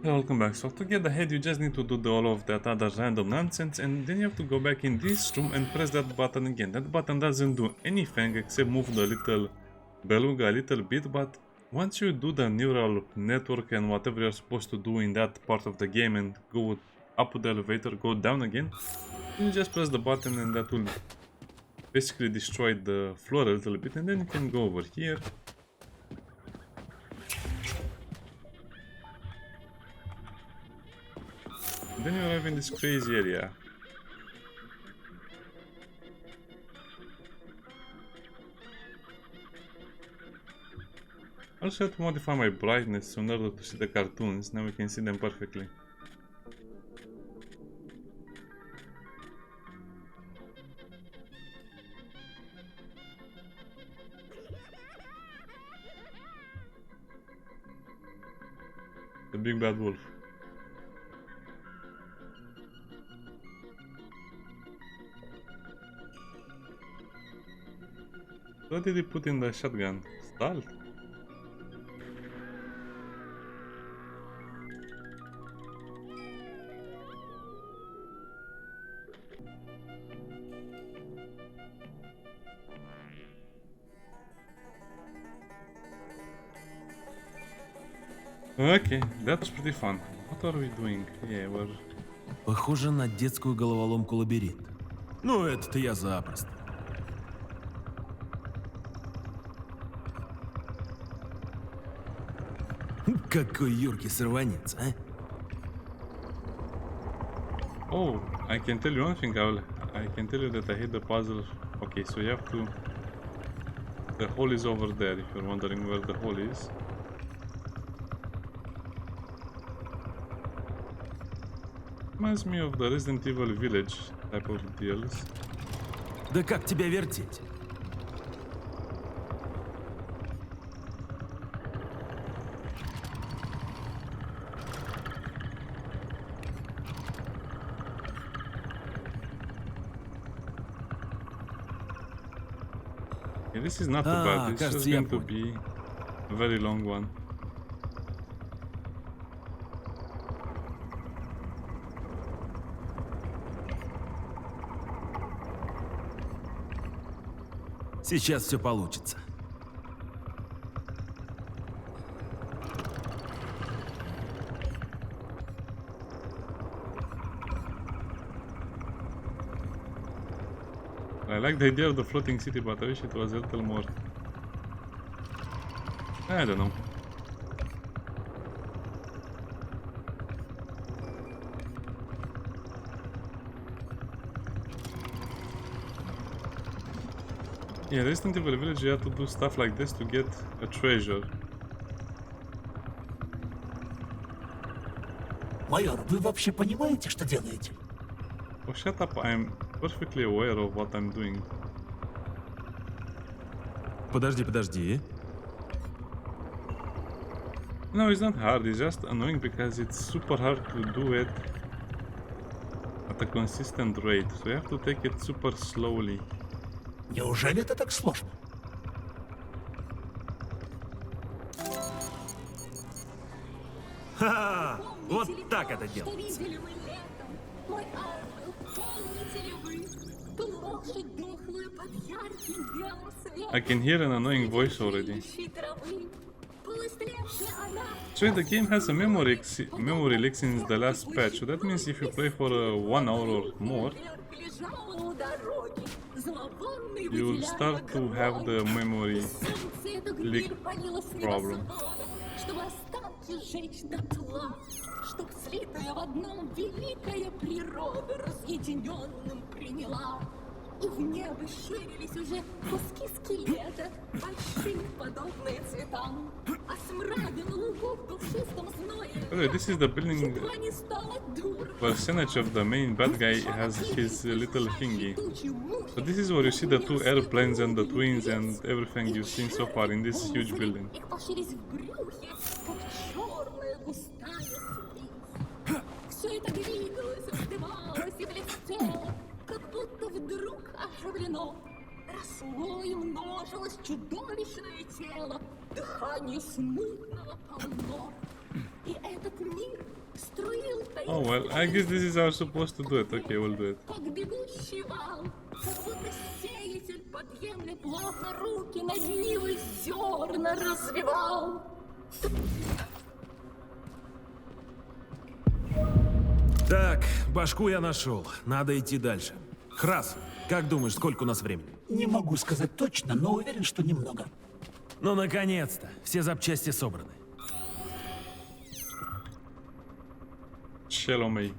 Welcome back. So to get ahead you just need to do all of that other random nonsense and then you have to go back in this room and press that button again. That button doesn't do anything except move the little beluga a little bit, but once you do the neural network and whatever you're supposed to do in that part of the game and go up with the elevator, go down again, you just press the button and that will basically destroy the floor a little bit, and then you can go over here. And then you arrive in this crazy area. I also have to modify my brightness in order to see the cartoons. Now we can see them perfectly. The big bad wolf. What did he put in the shotgun? Salt? Okay, that was pretty fun. What are we doing? Yeah, we're... Похоже на детскую головоломку лабиринт. Ну, это-то я запросто. Какой юркий сорванец, а? Oh, I can tell you one thing, I can tell you that I hate the puzzle. Okay, so you have to... The hole is over there, if you're wondering where the hole is. Reminds me of the Resident Evil Village type of deals. Да как тебя вертеть? Okay, this is not too bad, it's just going to be a very long one. Сейчас все получится. I like the idea of the floating city, but I wish it was a little more... I don't know. Yeah, Resident Evil Village, you have to do stuff like this to get a treasure. Майор, вы вообще понимаете, что делаете? Oh, shut up, I'm perfectly aware of what I'm doing. Подожди. No, it's not hard, it's just annoying because it's super hard to do it at a consistent rate, so you have to take it super slowly. Неужели это так сложно? Ха-ха! Вот так это делается. I can hear an annoying voice already. So the game has a memory leak since the last patch, so that means if you play for 1 hour or more, you will start to have the memory leak problem. Чтоб слитая в одном великая природа разъединенным приняла. И в небо ширились уже куски скелета, большие, подобные цветам. А смрадина лугов в душистом зное. Okay, this is the building percentage of the main bad guy has his little thingy. So this is where you see the two airplanes and the twins and everything you've seen so far in this huge building. Все это двигалось, вздымалось и блестело, как будто вдруг оживлено. Росло и множилось чудовищное тело, дыхание смутного полно. И этот мир Oh well, I guess this is how we're supposed to do it. Okay, we'll do it. Как бегущий вал, как будто сеятель под землю плотно руки нагнивы зерна развивал. Так, башку я нашел. Надо идти дальше. Храс, как думаешь, сколько у нас времени? Не могу сказать точно, но уверен, что немного. Ну, наконец-то. Все запчасти собраны. Shallow me.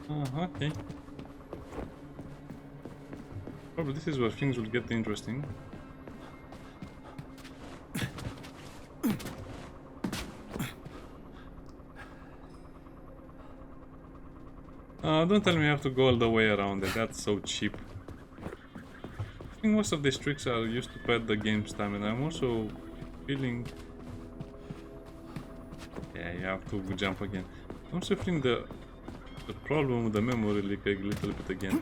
Okay. Probably this is where things will get interesting. Don't tell me I have to go all the way around it, that's so cheap. I think most of these tricks are used to pad the game's time, and I'm also feeling... Yeah, you have to jump again. I'm also feeling the problem with the memory leak a little bit again.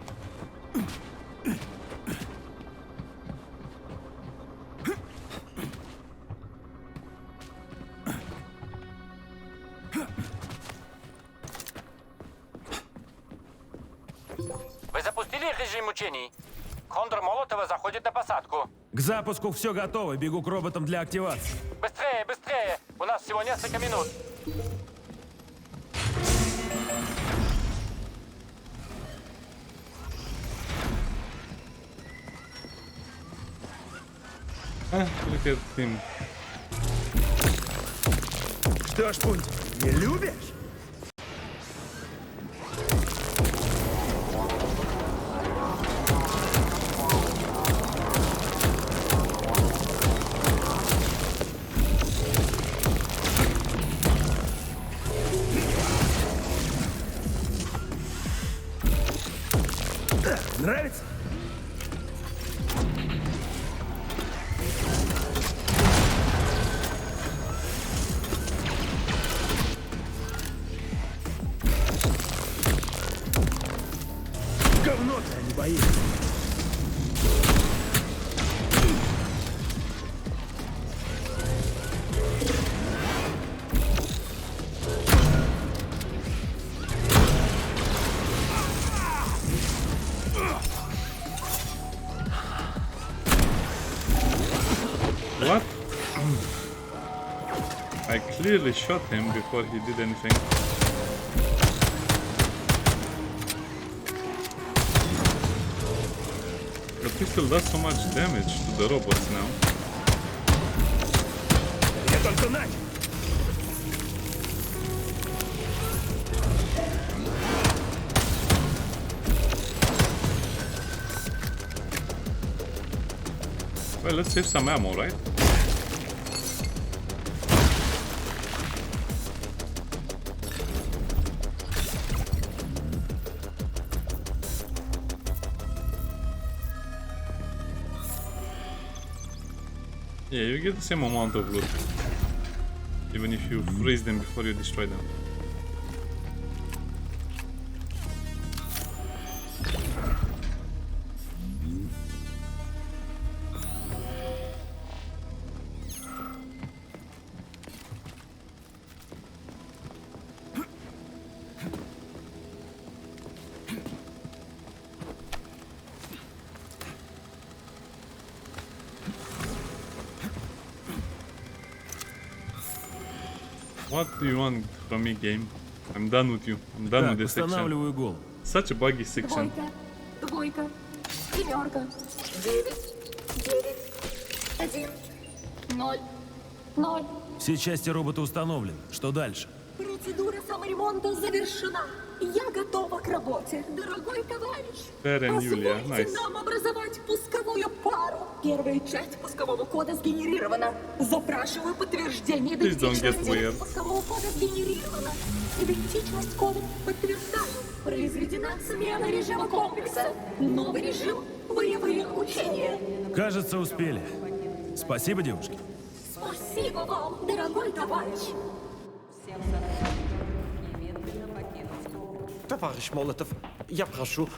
Вы запустили режим учений? Кондор Молотова заходит на посадку. К запуску все готово. Бегу к роботам для активации. Быстрее, быстрее! У нас всего несколько минут. Look at him. Что ж, Пунтик, не любишь? Нравится? Говно-то, а не боится. What? I clearly shot him before he did anything. The pistol does so much damage to the robots now. Я только начал. Well, let's save some ammo, right? Yeah, you get the same amount of loot, even if you freeze them before you destroy them. What do you want from me, game? I'm done with you. I'm done with Так, this section. устанавливаю гол. Such a buggy section. Двойка, семерка, 9, 1, 0, 0. Все части робота установлены. Что дальше? Процедура саморемонта завершена. Я готова к работе. Дорогой товарищ, Терен, Юлия, позвольте nice. нам образовать пусковую пару. Первая часть пускового кода сгенерирована. Запрашиваю подтверждение Please don't get идентичности. weird. Пускового кода сгенерирована. Идентичность кода подтверждаю. Произведена смена режима комплекса. Новый режим – боевые учения. Кажется, успели. Спасибо, девушки. Спасибо вам, дорогой товарищ. Товарищ Молотов, я прошу,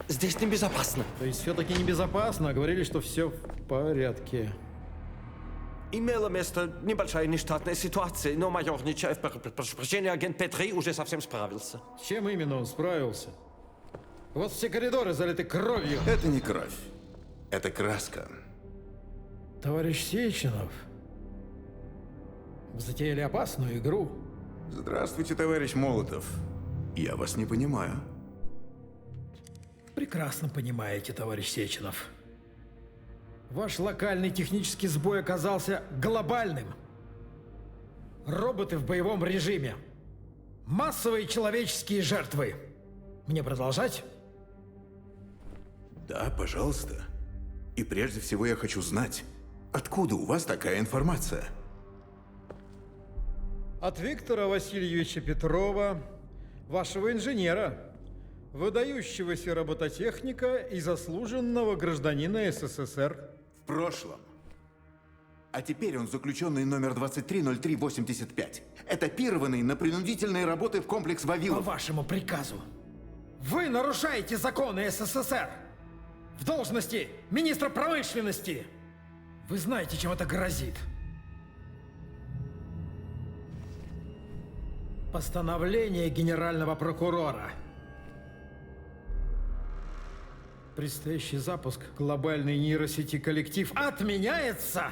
здесь небезопасно. То есть все-таки небезопасно, а говорили, что все в порядке. Имела место небольшая нештатная ситуация, но майор Нечаев, прошу прощения, агент Петри уже совсем справился. С чем именно он справился? Вот все коридоры залиты кровью. Это не кровь. Это краска. Товарищ Сеченов, вы затеяли опасную игру. Здравствуйте, товарищ Молотов. Я вас не понимаю. Прекрасно понимаете, товарищ Сеченов. Ваш локальный технический сбой оказался глобальным. Роботы в боевом режиме. Массовые человеческие жертвы. Мне продолжать? Да, пожалуйста. И прежде всего я хочу знать, откуда у вас такая информация? От Виктора Васильевича Петрова, вашего инженера, выдающегося робототехника и заслуженного гражданина СССР. В прошлом. А теперь он заключенный номер 230385. Этапированный на принудительные работы в комплекс По Вавилов. вашему приказу. Вы нарушаете законы СССР. В должности министра промышленности. Вы знаете, чем это грозит. Постановление генерального прокурора. Предстоящий запуск глобальной нейросети «Коллектив» отменяется,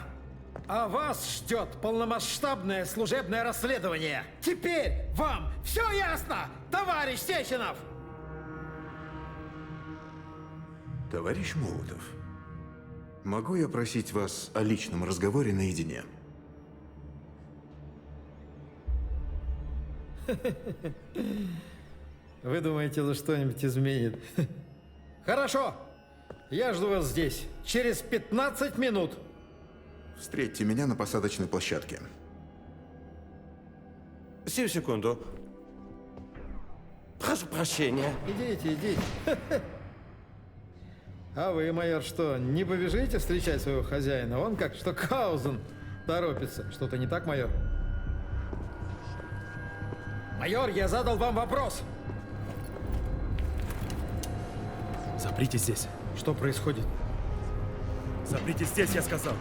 а вас ждет полномасштабное служебное расследование. Теперь вам все ясно, товарищ Сеченов? Товарищ Молотов, могу я просить вас о личном разговоре наедине? Вы думаете, это что-нибудь изменит? Хорошо. Я жду вас здесь. Через 15 минут. Встретьте меня на посадочной площадке. Сию секунду. Прошу прощения. Идите, идите. А вы, майор, что, не побежите встречать своего хозяина? Он как Штокхаузен торопится. Что-то не так, майор? Майор, я задал вам вопрос. Заприте здесь. Что происходит? Заприте здесь, я сказал.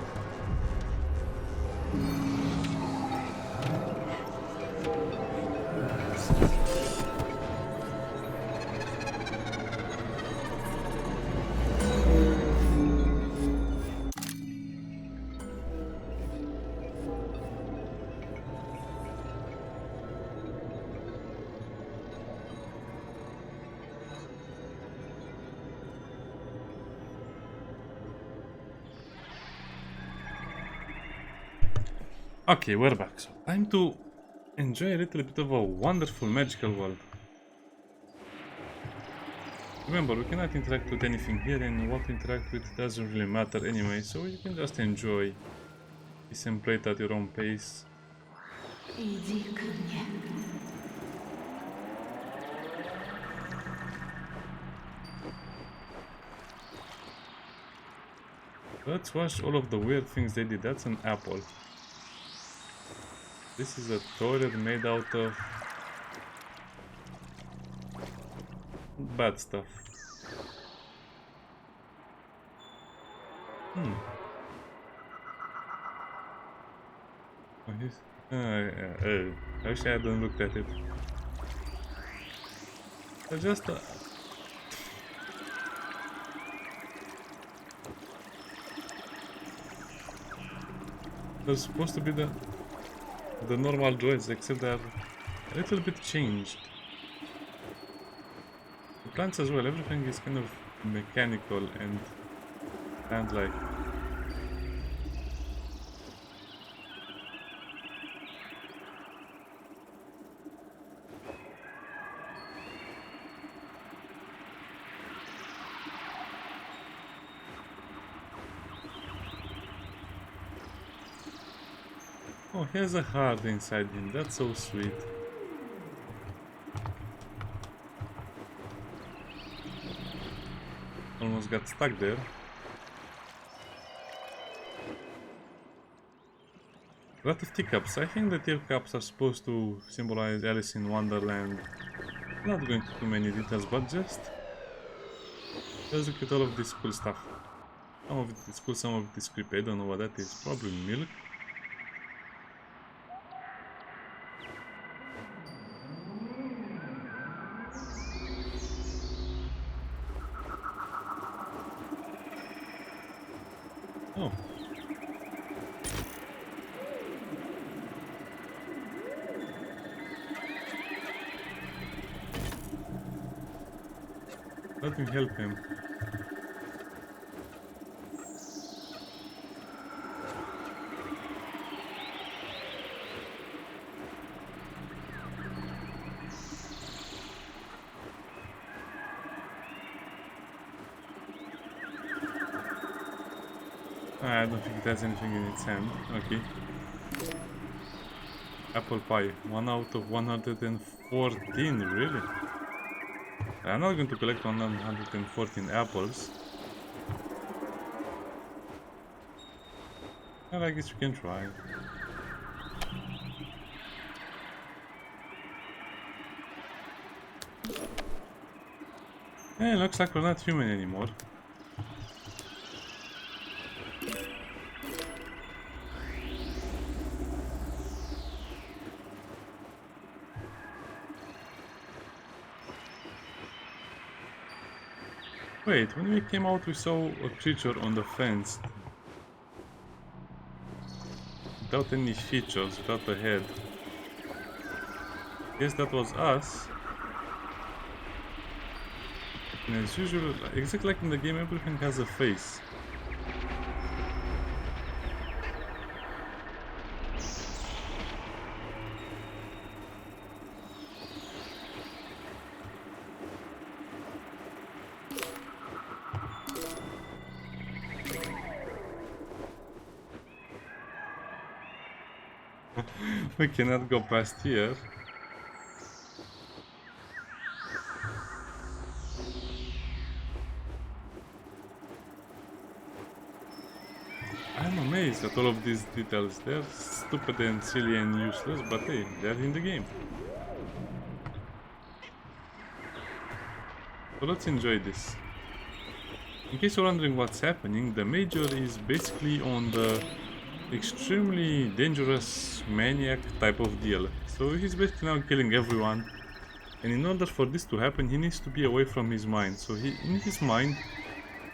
Okay, we're back. So, time to enjoy a little bit of a wonderful magical world. Remember, we cannot interact with anything here, and what we interact with doesn't really matter anyway, so you can just enjoy this and play it at your own pace. Иди ко мне. Let's watch all of the weird things they did. That's an apple. This is a toilet made out of bad stuff. Oh, I wish I hadn't looked at it. Just they're supposed to be the normal droids, except they're a little bit changed. The plants as well, everything is kind of mechanical and like. Oh, he has a heart inside him. That's so sweet. Almost got stuck there. A lot of teacups. I think the teacups are supposed to symbolize Alice in Wonderland. Not going into too many details, but just look at all of this cool stuff. Some of it is cool, some of it is creepy. I don't know what that is. Probably milk. Let me help him. I don't think it has anything in its hand. Okay. Apple pie. 1 out of 114, really? I'm not going to collect 114 apples. Well, I guess we can try. Yeah, looks like we're not human anymore. Wait, when we came out we saw a creature on the fence. Without any features, without a head. Guess that was us. And as usual, exactly like in the game, everything has a face. We cannot go past here. I'm amazed at all of these details. They're stupid and silly and useless, but hey, they're in the game. So let's enjoy this. In case you're wondering what's happening, the Major is basically on the extremely dangerous maniac type of deal. So he's basically now killing everyone. And in order for this to happen, he needs to be away from his mind. So in his mind,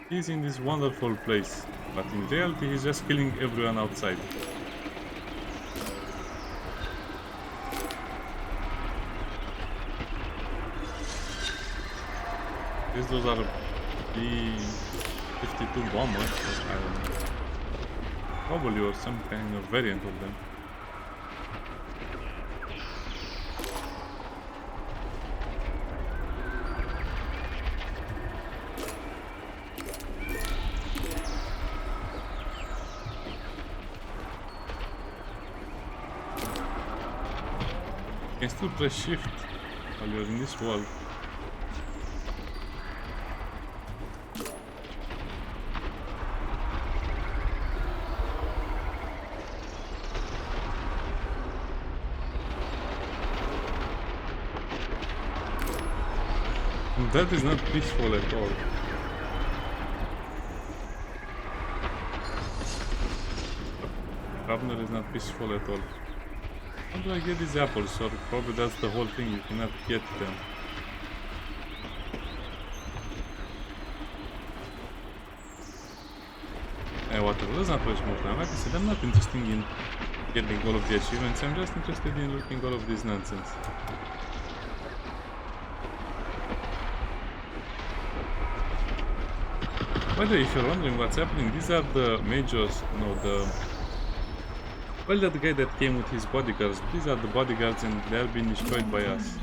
he's in this wonderful place. But in reality, he's just killing everyone outside. Those are B-52 bombers, I don't know. Probably or some kind of variant of them. You can still press shift while you're in this world. That is not peaceful at all. Rabner is not peaceful at all. How do I get these apples? Or probably that's the whole thing, you cannot get them. Whatever, let's not waste more time. Like I said, I'm not interested in getting all of the achievements, I'm just interested in looking all of this nonsense. By the way, if you're wondering what's happening, these are the Majors, no, well, that guy that came with his bodyguards, these are the bodyguards and they are being destroyed by us.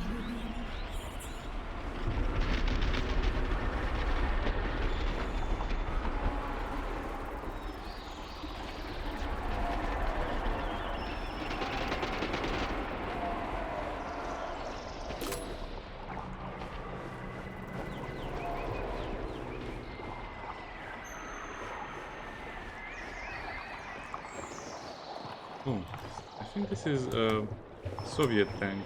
Oh, I think this is a Soviet tank.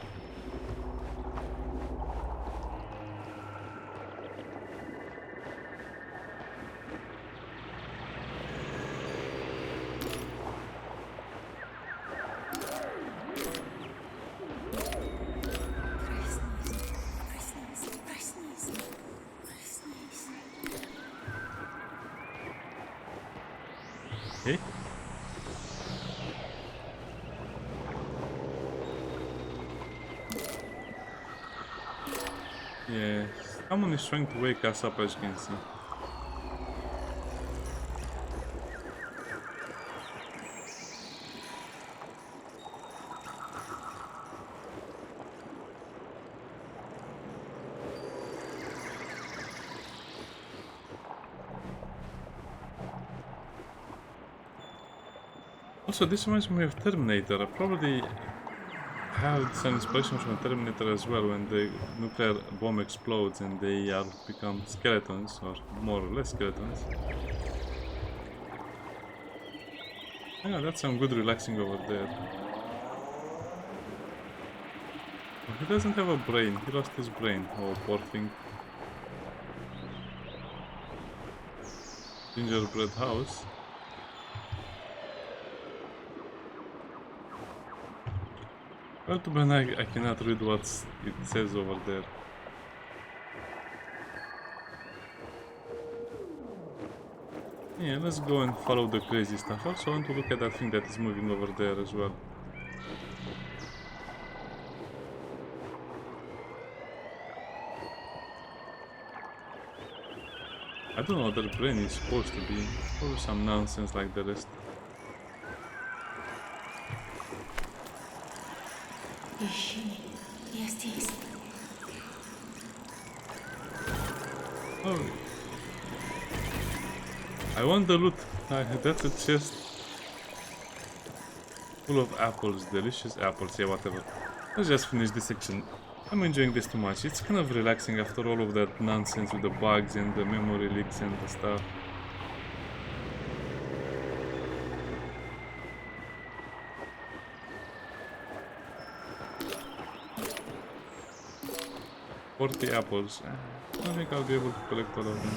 Okay. Someone is trying to wake us up, as you can see. Also, this reminds me of Terminator. I probably had some inspiration from Terminator as well, when the nuclear bomb explodes and they all become skeletons, or more or less skeletons. Yeah, that's some good relaxing over there. Oh, he doesn't have a brain. He lost his brain. Oh, poor thing. Gingerbread house. Well, too bad I cannot read what it says over there. Yeah, let's go and follow the crazy stuff. Also, I want to look at that thing that is moving over there as well. I don't know what their brain is supposed to be. Probably some nonsense like the rest. Oh, I want the loot. That's a chest full of apples, delicious apples. Yeah, whatever. Let's just finish this section. I'm enjoying this too much. It's kind of relaxing after all of that nonsense with the bugs and the memory leaks and the stuff. $40 apples. I don't think I'll be able to collect all of them.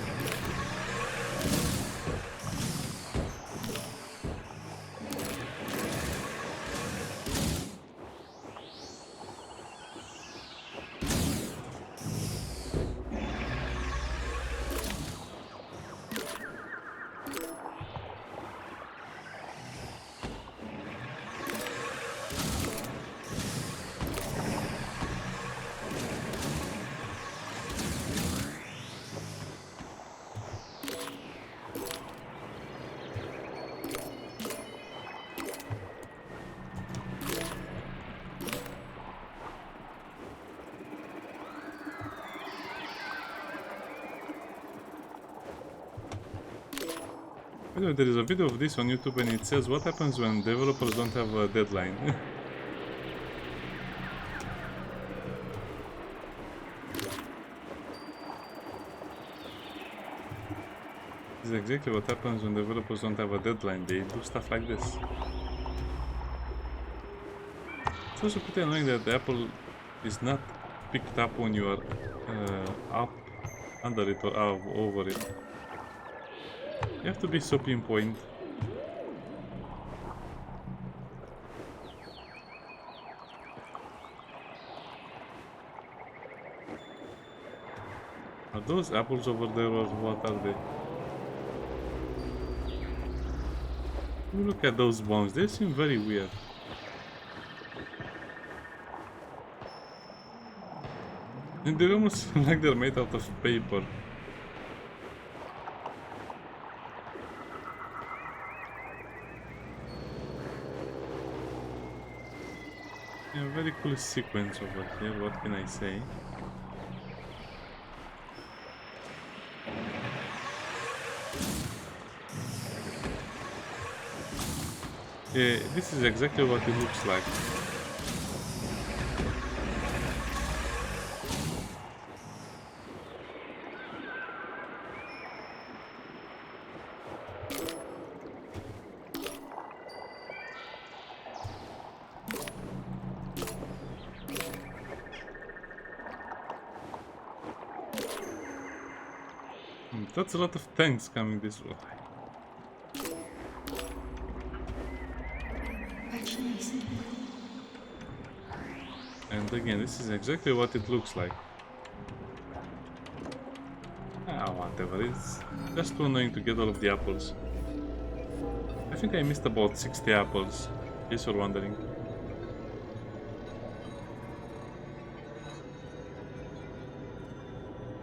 By the way, there is a video of this on YouTube and it says what happens when developers don't have a deadline. This is exactly what happens when developers don't have a deadline. They do stuff like this. It's also pretty annoying that the apple is not picked up when you are up under it or over it. You have to be so pinpoint. Are those apples over there or what are they? Look at those bombs, they seem very weird. And they almost seem like they're made out of paper. Yeah, very cool sequence over here, what can I say? Yeah, this is exactly what it looks like. That's a lot of tanks coming this way. And again, this is exactly what it looks like. Ah, whatever, it's just too annoying to get all of the apples. I think I missed about 60 apples, in case you're wondering.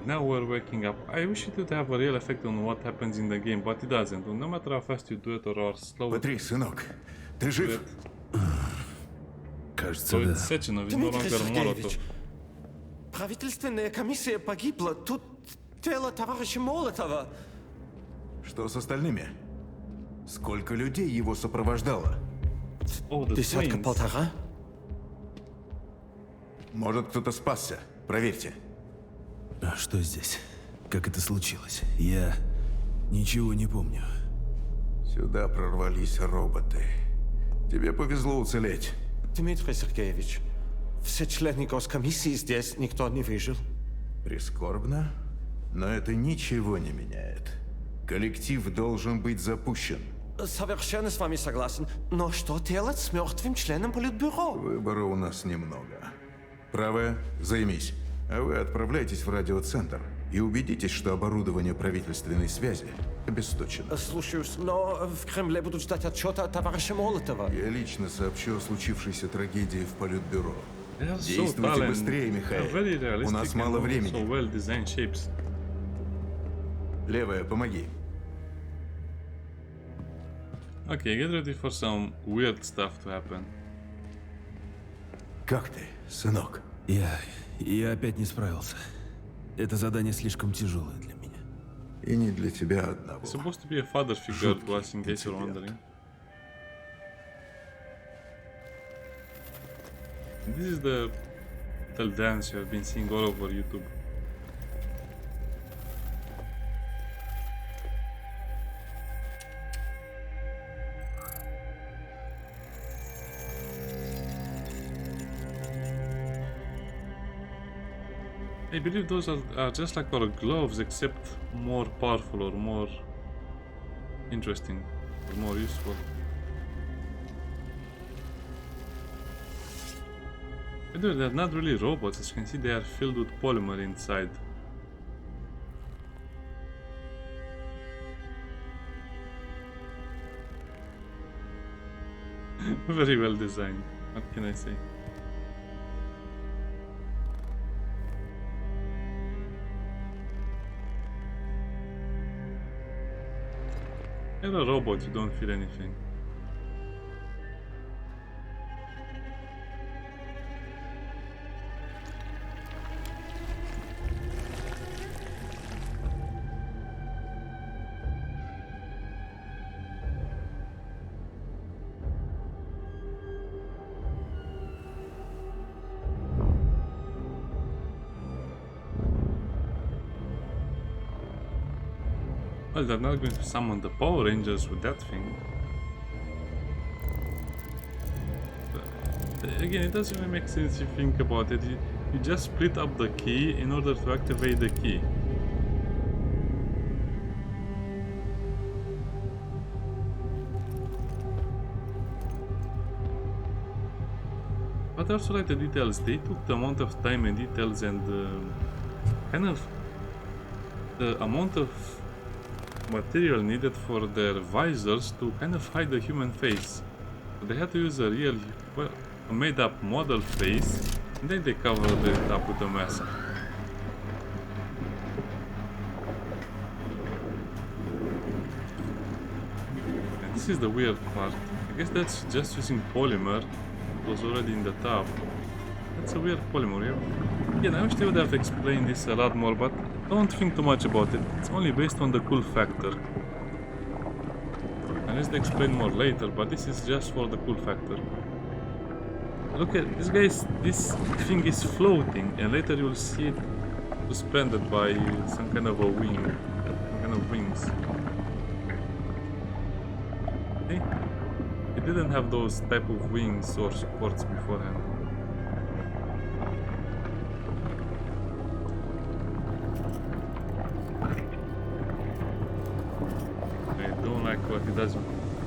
now we're waking up. I wish it would have a real effect on what happens in the game, but it doesn't. No matter how fast you do it or how slow Смотри, сынок, ты жив? Кажется, so да. it's Sechenov, it's no Дмитрий longer Molotov. Сергеевич, правительственная комиссия погибла. Тут тело товарища Молотова. Что с остальными? Сколько людей его сопровождало? Oh, the Десятка twins. полтора. Может, кто-то спасся? Проверьте. А что здесь? Как это случилось? Я ничего не помню. Сюда прорвались роботы. Тебе повезло уцелеть. Дмитрий Сергеевич, все члены госкомиссии здесь, никто не выжил. Прискорбно, но это ничего не меняет. Коллектив должен быть запущен. Совершенно с вами согласен. Но что делать с мертвым членом политбюро? Выбора у нас немного. Правая, займись. А вы отправляйтесь в радиоцентр и убедитесь, что оборудование правительственной связи обесточено. Слушаюсь, но в Кремле будут ждать отчета от товарища Молотова. Я лично сообщу о случившейся трагедии в Политбюро. They are so Действуйте talented. быстрее, They're Михаил. very У realistic нас and мало also времени. well-designed shapes. Левая, помоги. Okay, get ready for some weird stuff to happen. Как ты, сынок? Я опять не справился. Это задание слишком тяжелое для меня. И не для тебя одного. It's supposed to be a father figure to us, in case you're wondering. This is the dance you have been seeing all over YouTube. I believe those are just like our gloves, except more powerful or more interesting or more useful. By the way, they're not really robots. As you can see, they are filled with polymer inside. Very well designed. What can I say? You're a robot, you don't feel anything. Well, they're not going to summon the Power Rangers with that thing. But again, it doesn't really make sense if you think about it. You just split up the key in order to activate the key. But I also like the details. They took the amount of time and details and kind of the amount of material needed for their visors to kind of hide the human face. So they had to use a real, well, a made-up model face, and then they covered it up with a mask. And this is the weird part. I guess that's just using polymer. It was already in the top. That's a weird polymer, yeah. Again, I wish they would have explained this a lot more, but don't think too much about it. It's only based on the cool factor. Unless they explain more later, but this is just for the cool factor. Look at this, guys. This thing is floating, and later you'll see it suspended by some kind of a wing, some kind of wings. See? It didn't have those type of wings or supports beforehand. I don't like what he does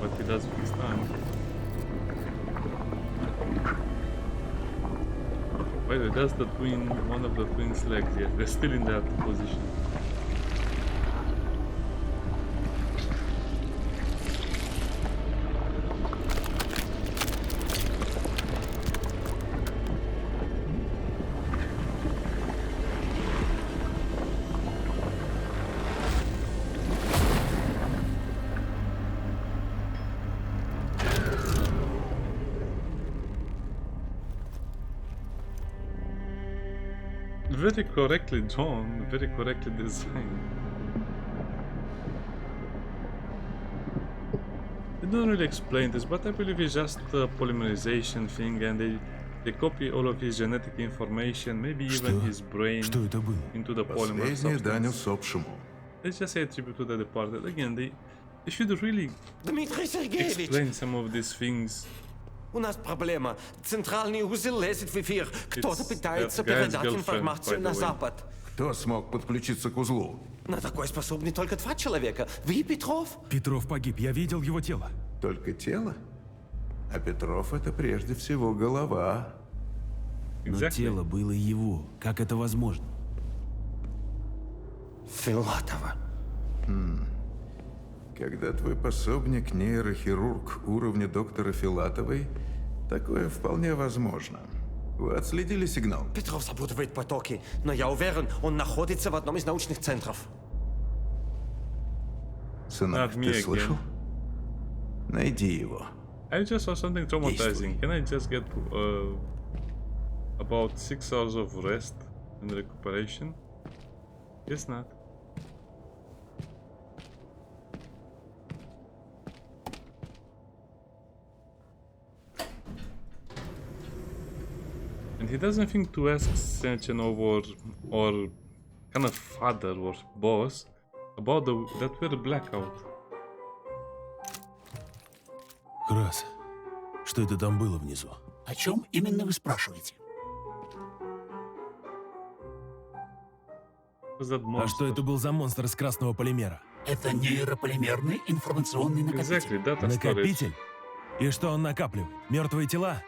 with his tongue. By the way, that's the twin, one of the twins' legs. Yes, they're still in that position. very correctly drawn, very correctly designed. They don't really explain this, but I believe it's just a polymerization thing, and they copy all of his genetic information, maybe even his brain, Что это было? into the polymer Последняя дань substance. усопшему. Let's just say a tribute to the departed. Again, they should really Дмитрий Сергеевич, explain some of these things. у нас проблема. Центральный узел лезет в эфир. Кто-то It's пытается that guy's передать girlfriend, информацию by на the way. запад. Кто смог подключиться к узлу? На такое способны только 2 человека. Вы и Петров. Петров погиб, я видел его тело. Только тело? А Петров — это прежде всего голова. Но Exactly. тело было его. Как это возможно? Филатова. Когда твой пособник нейрохирург уровня доктора Филатовой, такое вполне возможно. Вы отследили сигнал? Петров запутывает потоки, но я уверен, он находится в одном из научных центров. Сынок, Not me ты again. слышал? Найди его. I just saw something traumatizing. Can I just get about 6 hours of rest and recuperation? Guess not. And he doesn't think to ask Senchenov or kind of father or boss about that weird blackout. Крас, что это там было внизу? О чем именно вы спрашиваете? Was that А monster? что это был за монстр из красного полимера? Это нейрополимерный информационный накопитель. Exactly, data storage. Накопитель? И что он накапливает? Мертвые тела?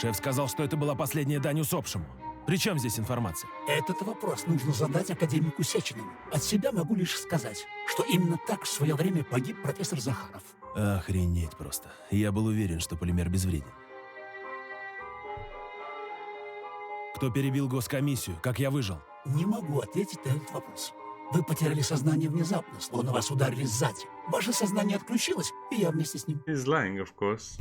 Шеф сказал, что это была последняя дань усопшему. При чем здесь информация? Этот вопрос нужно задать академику Сеченому. От себя могу лишь сказать, что именно так в свое время погиб профессор Захаров. Охренеть просто. Я был уверен, что полимер безвреден. Кто перебил госкомиссию? Как я выжил? Не могу ответить на этот вопрос. Вы потеряли сознание внезапно, словно вас ударили сзади. Ваше сознание отключилось, и я вместе с ним. He's lying, of course.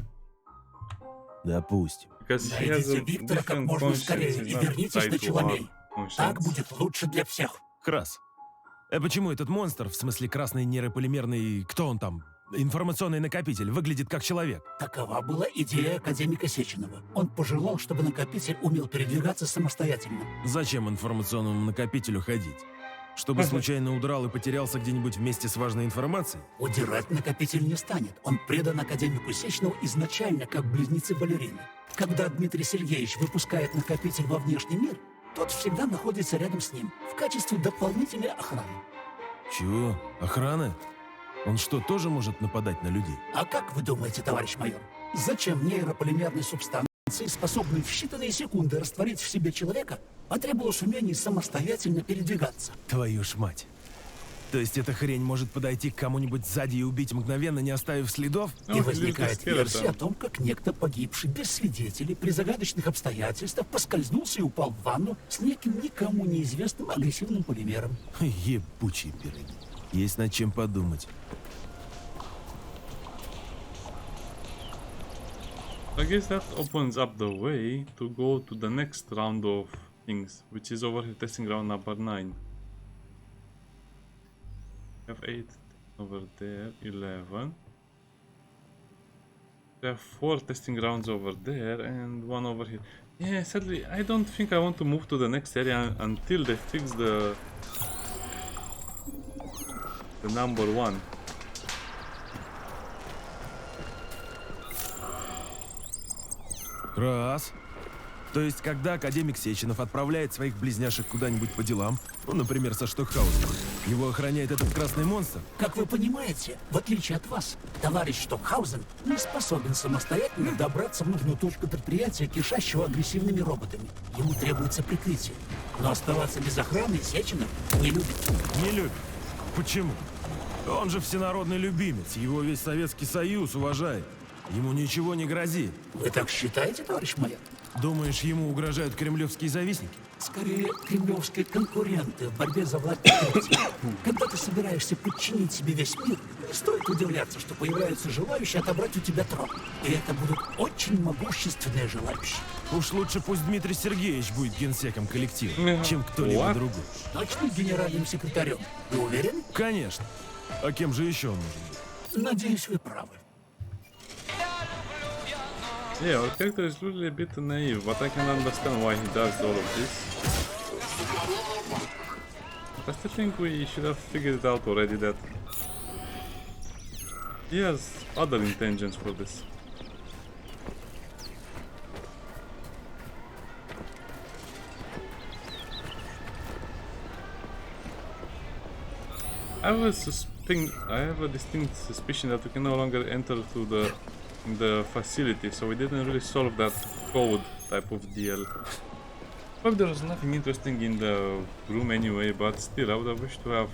Допустим. Because he has Найдите a Виктора как different можно conscience, скорее he's и not вернитесь tied на to Челомей. our Так conscience. будет лучше для всех. Крас. А почему этот монстр, в смысле красный нейрополимерный, кто он там, информационный накопитель, выглядит как человек? Такова была идея академика Сеченова. Он пожелал, чтобы накопитель умел передвигаться самостоятельно. Зачем информационному накопителю ходить? Чтобы случайно удрал и потерялся где-нибудь вместе с важной информацией? Удирать накопитель не станет. Он предан академику Сеченову изначально как близнецы-балерины. Когда Дмитрий Сергеевич выпускает накопитель во внешний мир, тот всегда находится рядом с ним в качестве дополнительной охраны. Чего? Охрана? Он что, тоже может нападать на людей? А как вы думаете, товарищ майор, зачем нейрополимерной субстанции, способной в считанные секунды растворить в себе человека, потребовалось умений самостоятельно передвигаться? Твою ж мать. То есть эта хрень может подойти к кому-нибудь сзади и убить мгновенно, не оставив следов? Ну, И возникает скелета. версия о том, как некто, погибший без свидетелей, при загадочных обстоятельствах, поскользнулся и упал в ванну с неким никому неизвестным агрессивным полимером. Ебучие пироги. Есть над чем подумать. I guess that opens up the way to go to the next round of things, which is over here, testing ground number 9. We have 8 over there, 11. We have 4 testing grounds over there and 1 over here. Yeah, sadly, I don't think I want to move to the next area until they fix the number 1. Раз. То есть, когда академик Сеченов отправляет своих близняшек куда-нибудь по делам, ну, например, со Штокхаузеном, его охраняет этот красный монстр? Как вы понимаете, в отличие от вас, товарищ Штокхаузен не способен самостоятельно добраться в нужную точку предприятия, кишащего агрессивными роботами. Ему требуется прикрытие. Но оставаться без охраны Сеченов не любит. Не любит. Почему? Он же всенародный любимец, его весь Советский Союз уважает. Ему ничего не грозит. Вы так считаете, товарищ майор? Думаешь, ему угрожают кремлевские завистники? Скорее, кремлевские конкуренты в борьбе за власть. Когда ты собираешься подчинить себе весь мир, Не стоит удивляться, что появляются желающие отобрать у тебя трон. И это будут очень могущественные желающие. Уж лучше пусть Дмитрий Сергеевич будет генсеком коллектива, чем кто-либо What? другой. Точно генеральным секретарем. Вы уверены? Конечно. А кем же еще он нужен был? Надеюсь, вы правы. Yeah, our character is really a bit naive, but I can understand why he does all of this. I still think we should have figured it out already that he has other intentions for this. I have a distinct suspicion that we can no longer enter through the facility, so we didn't really solve that code type of deal. But there was nothing interesting in the room anyway, but still I would have wished to have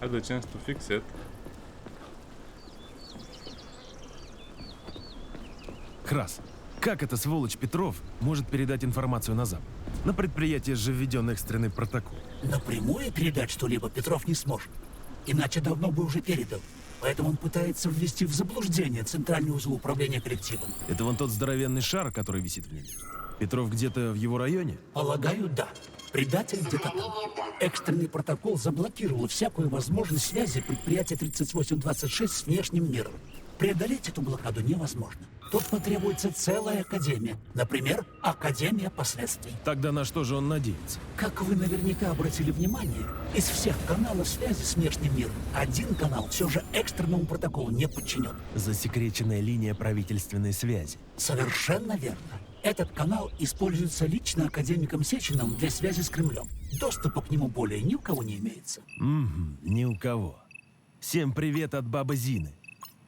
had the chance to fix it. Крас, как эта сволочь Петров может передать информацию на Запад? На предприятии же введен экстренный протокол. Напрямую передать что-либо Петров не сможет. Иначе давно бы уже передал. Поэтому он пытается ввести в заблуждение центральный узел управления коллективом. Это вон тот здоровенный шар, который висит в небе. Петров где-то в его районе? Полагаю, да. Предатель где-то там. Экстренный протокол заблокировал всякую возможность связи предприятия 3826 с внешним миром. Преодолеть эту блокаду невозможно. Тут потребуется целая академия. Например, Академия последствий. Тогда на что же он надеется? Как вы наверняка обратили внимание, из всех каналов связи с внешним миром один канал все же экстренному протоколу не подчинен. Засекреченная линия правительственной связи. Совершенно верно. Этот канал используется лично академиком Сечиным для связи с Кремлем. Доступа к нему более ни у кого не имеется. Ни у кого. Всем привет от бабы Зины.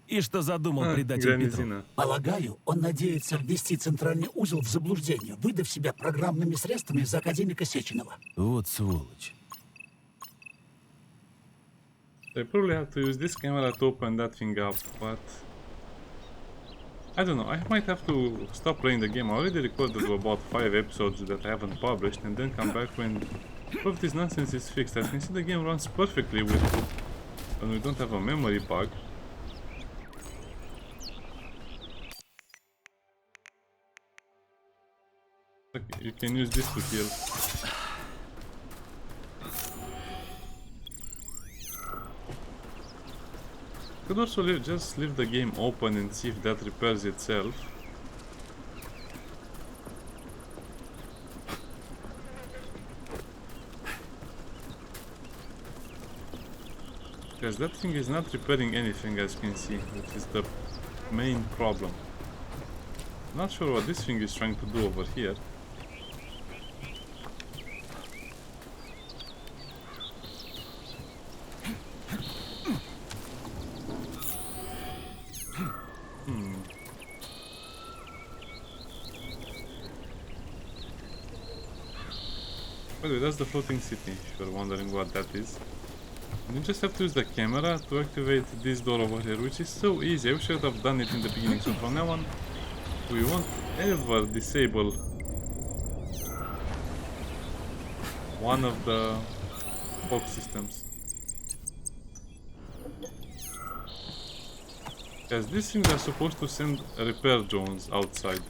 И что задумал предатель Петров? Гранизина. Полагаю, он надеется ввести центральный узел в заблуждение, выдав себя программными средствами за академика Сеченова. Вот сволочь. I probably have to use this camera to open that thing up, but I don't know, I might have to stop playing the game. I already recorded about 5 episodes that I haven't published and then come back when all of this nonsense is fixed. I can see the game runs perfectly when we don't have a memory bug. Okay, you can use this to heal. Could also just leave the game open and see if that repairs itself. Because that thing is not repairing anything, as you can see, which is the main problem. Not sure what this thing is trying to do over here. By the way, that's the floating city, if you're wondering what that is. You just have to use the camera to activate this door over here, which is so easy. I wish I would have done it in the beginning, so from now on we won't ever disable one of the box systems. Because these things are supposed to send repair drones outside.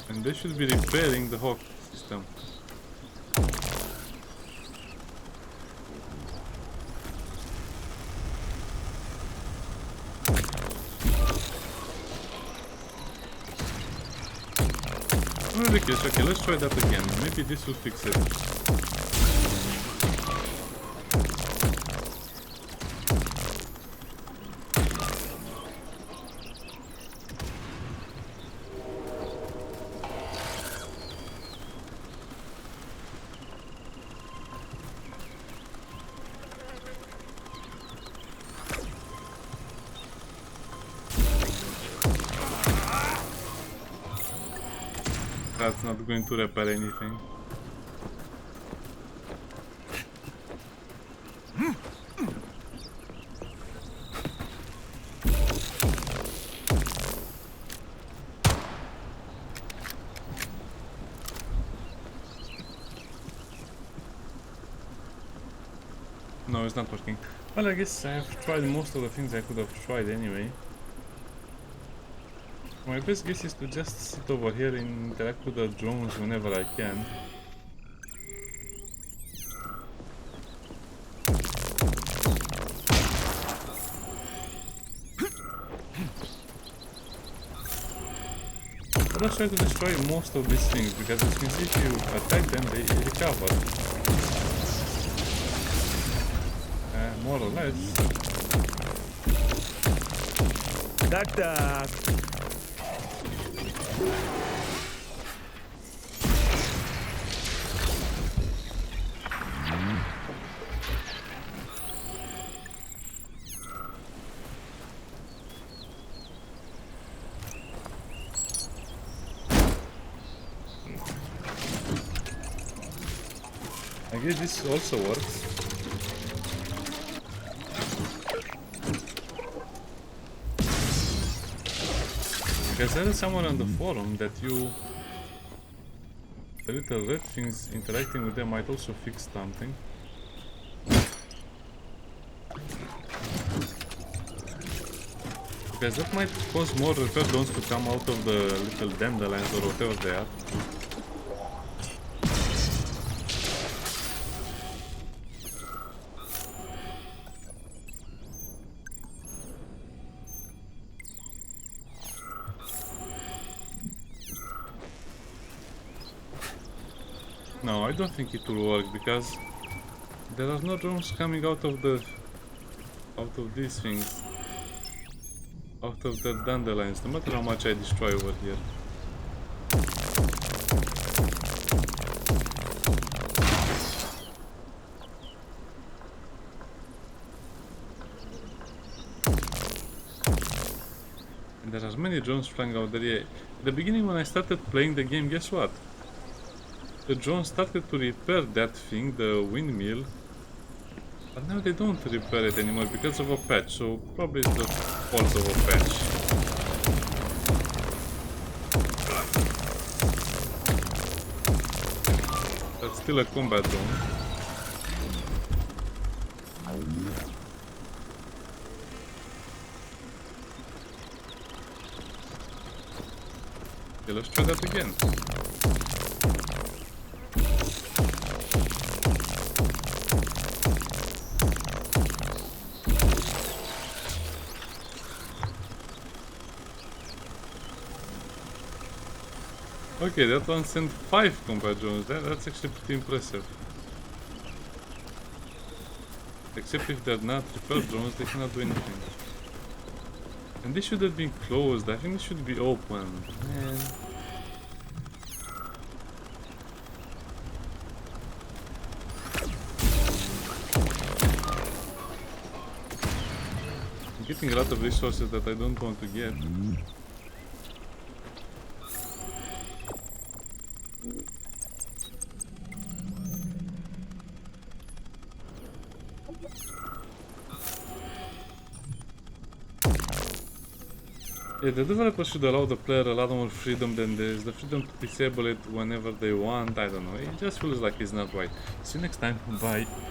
And they should be repairing the Hawk system. Ridiculous. Okay, let's try that again. Maybe this will fix it. That's not going to repair anything. No, it's not working. Well, I guess I have tried most of the things I could have tried anyway. My best guess is to just sit over here and interact with the drones whenever I can. But let's try to destroy most of these things, because as you can see, if you attack them, they recover. More or less. Так-так. I guess this also works. Because there is someone on the forum that the little red things interacting with them might also fix something. Because that might cause more repair drones to come out of the little dandelions or whatever they are. No, I don't think it will work, because there are no drones coming out of these things, out of the dandelions, no matter how much I destroy over here. And there are many drones flying out there. Yeah. At the beginning, when I started playing the game, guess what? The drones started to repair that thing, the windmill, but now they don't repair it anymore because of a patch, so probably it's the fault of a patch. That's still a combat drone. Okay, let's try that again. Okay, that one sent 5 combat drones. That's actually pretty impressive. Except if they're not repair drones, they cannot do anything. And this should have been closed. I think this should be open. Man. I'm getting a lot of resources that I don't want to get. Yeah, the developer should allow the player a lot more freedom than this. The freedom to disable it whenever they want. I don't know. It just feels like it's not right. See you next time. Bye.